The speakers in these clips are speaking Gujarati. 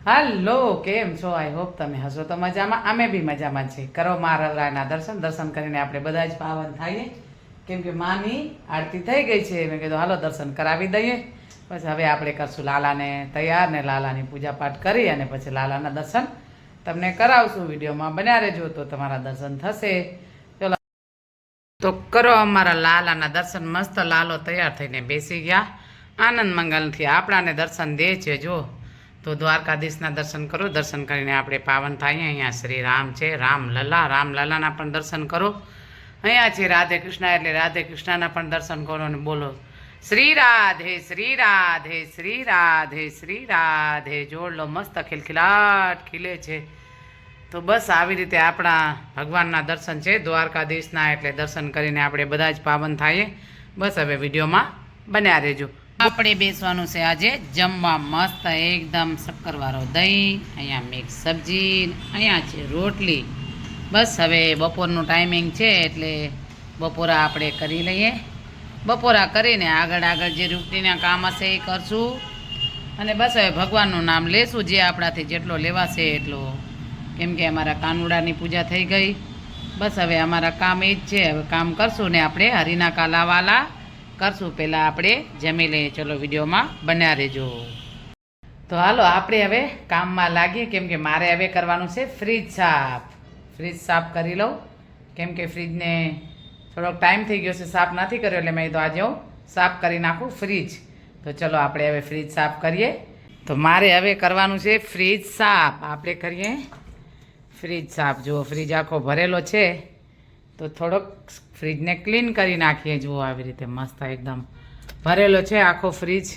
હાલો, કેમ છો? આઈ હોપ તમે હશો તો મજામાં. અમે બી મજામાં છીએ. કરો મહારાજના દર્શન કરીને આપણે બધા જ પાવન થઈએ, કેમ કે માની આરતી થઈ ગઈ છે. મેં કીધું હાલો દર્શન કરાવી દઈએ. પછી હવે આપણે કરશું લાલાને તૈયાર ને લાલાની પૂજા પાઠ કરી અને પછી લાલાના દર્શન તમને કરાવશું. વિડીયોમાં બન્યા રહેજો તો તમારા દર્શન થશે. ચલો તો કરો અમારા લાલાના દર્શન. મસ્ત લાલો તૈયાર થઈને બેસી ગયા. આનંદ મંગલથી આપણાને દર્શન દે છે. જો તો દ્વારકાધીશના દર્શન કરો. દર્શન કરીને આપણે પાવન થાય. અહીંયા શ્રી રામ છે, રામલલાના પણ દર્શન કરો. અહીંયા છે રાધે કૃષ્ણ, એટલે રાધે કૃષ્ણના પણ દર્શન કરો અને બોલો શ્રી રાધે શ્રી રાધે શ્રી રાધે શ્રી રાધે. જોડ લો, મસ્ત ખિલખિલાટ ખીલે છે. તો બસ આવી રીતે આપણા ભગવાનના દર્શન છે દ્વારકાધીશના, એટલે દર્શન કરીને આપણે બધા જ પાવન થઈએ. બસ હવે વિડીયોમાં બન્યા રહેજો. આપણે બેસવાનું છે આજે જમવા. મસ્ત એકદમ શક્કરવાળો દહીં, અહીંયા મિક્સ સબ્જી, અહીંયા છે રોટલી. બસ હવે બપોરનું ટાઈમિંગ છે એટલે બપોરા આપણે કરી લઈએ. બપોરા કરીને આગળ જે રૂટીનના કામ હશે એ કરશું. અને બસ હવે ભગવાનનું નામ લેશું, જે આપણાથી જેટલો લેવાશે એટલો, કેમ કે અમારા કાનુડાની પૂજા થઈ ગઈ. બસ હવે અમારા કામ એ જ છે. હવે કામ કરશું ને આપણે હરિના કાલાવાલા કરશું. પહેલાં આપણે જમી લઈએ. ચલો વિડીયોમાં બન્યા રહેજો. તો હાલો આપણે હવે કામમાં લાગીએ, કેમ કે મારે હવે કરવાનું છે ફ્રીજ સાફ. ફ્રીજ સાફ કરી લઉં, કેમ કે ફ્રીજને થોડોક ટાઈમ થઈ ગયો છે સાફ નથી કર્યો, એટલે મેં તો આજે હું સાફ કરી નાખું ફ્રીજ. તો ચલો આપણે હવે ફ્રીજ સાફ કરીએ. તો મારે હવે કરવાનું છે ફ્રીજ સાફ. આપણે કરીએ ફ્રીજ સાફ. જુઓ ફ્રીજ આખો ભરેલો છે, તો થોડોક ફ્રીજને ક્લીન કરી નાખીએ. જુઓ આવી રીતે મસ્ત એકદમ ભરેલો છે આખો ફ્રીજ,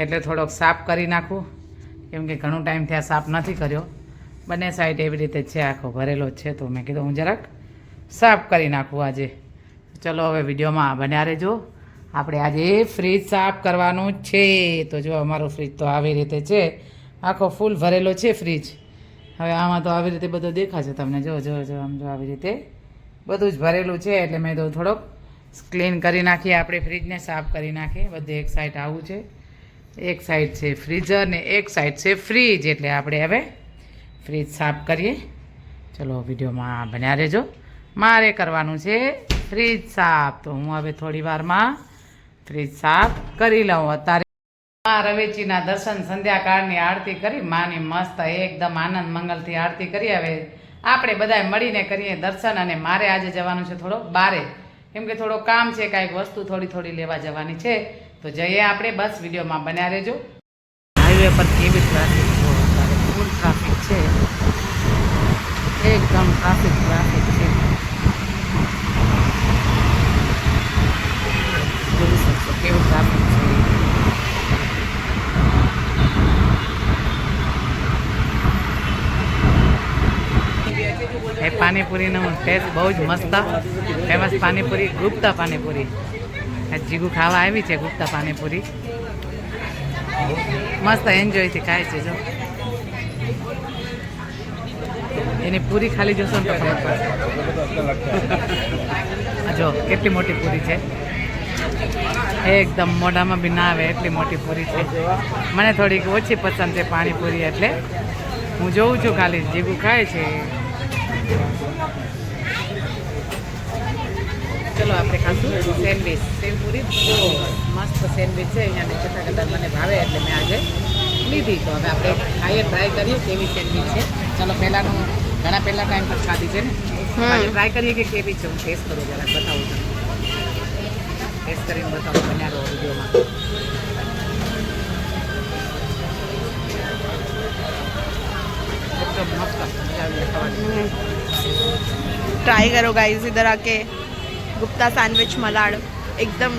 એટલે થોડોક સાફ કરી નાખું, કેમ કે ઘણું ટાઈમ થયા સાફ નથી કર્યો. બંને સાઈડ એવી રીતે છે, આખો ભરેલો છે, તો મેં કીધું હું જરાક સાફ કરી નાખું આજે. ચલો હવે વિડીયોમાં બન્યા રહેજો. આપણે આજે ફ્રીજ સાફ કરવાનું છે. તો જો અમારું ફ્રીજ તો આવી રીતે છે, આખો ફૂલ ભરેલો છે ફ્રીજ. હવે આમાં તો આવી રીતે બધું દેખાશે તમને. જો આમ જો આવી રીતે બધું જ ભરેલું છે, એટલે મેં તો થોડોક ક્લીન કરી નાખીએ. આપણે ફ્રીજને સાફ કરી નાખીએ. બધે એક સાઈડ આવું છે, એક સાઈડ છે ફ્રીઝર ને એક સાઈડ છે ફ્રીજ, એટલે આપણે હવે ફ્રીજ સાફ કરીએ. ચલો વિડીયોમાં બન્યા રહેજો. મારે કરવાનું છે ફ્રીજ સાફ. તો હું હવે થોડી વારમાં ફ્રીજ સાફ કરી લઉં. અત્યારે રવેચીના દર્શન, સંધ્યાકાળની આરતી કરી, માની મસ્ત એકદમ આનંદ મંગલથી આરતી કરી. હવે આપણે બધાએ મળીને કરીએ દર્શન. અને મારે આજે જવાનું છે થોડો બારે, કેમ કે થોડો કામ છે, કાંઈક વસ્તુ થોડી લેવા જવાની છે. તો જઈએ આપણે. બસ વિડીયોમાં બન્યા રહેજો. હાઈવે પર કેવી ટ્રાફિક છે, ફૂલ ટ્રાફિક છે, એકદમ ટ્રાફિક છે. જોઈ શકશો કેવું ટ્રાફિક છે. એ પાણીપુરીનો ટેસ્ટ બહુ જ મસ્ત, ફેમસ પાણીપુરી ગુપ્તા પાણીપુરી. જીગુ ખાવા આવી છે ગુપ્તા પાણીપુરી. મસ્ત એન્જોયથી ખાય છે. જો એની પૂરી ખાલી જોશો ને તો ખબર પડે. જો કેટલી મોટી પૂરી છે, એકદમ મોઢામાં બી ના આવે એટલી મોટી પૂરી છે. મને થોડીક ઓછી પસંદ છે પાણીપુરી, એટલે હું જોઉં છું ખાલી. જીગુ ખાય છે. ચલો આપણે ખાશું સેન્ડવીચ. સેવપુરી બહુ મસ્ત સેન્ડવીચ છે. અહીંયાની ચટાકેદાર મને ભાવે, એટલે મેં આજે લીધી. તો હવે આપણે ખાઈએ, ટ્રાય કરીએ કેવી સેન્ડવીચ છે. ચલો પહેલાંનું ઘણા પહેલાં ટાઈમ પર ખાધી છે ને, આજે ટ્રાય કરીએ કે કેવી છે. હું ટેસ્ટ કરું, જરાક બતાવું તમને. ટેસ્ટ કરીને બતાવું બન્યા રહો વિડીયોમાં. एकदम मस्त मजा આવી ખાવાની. ट्राई करो गाइस, इधर आके गुप्ता सैंडविच मलाड एकदम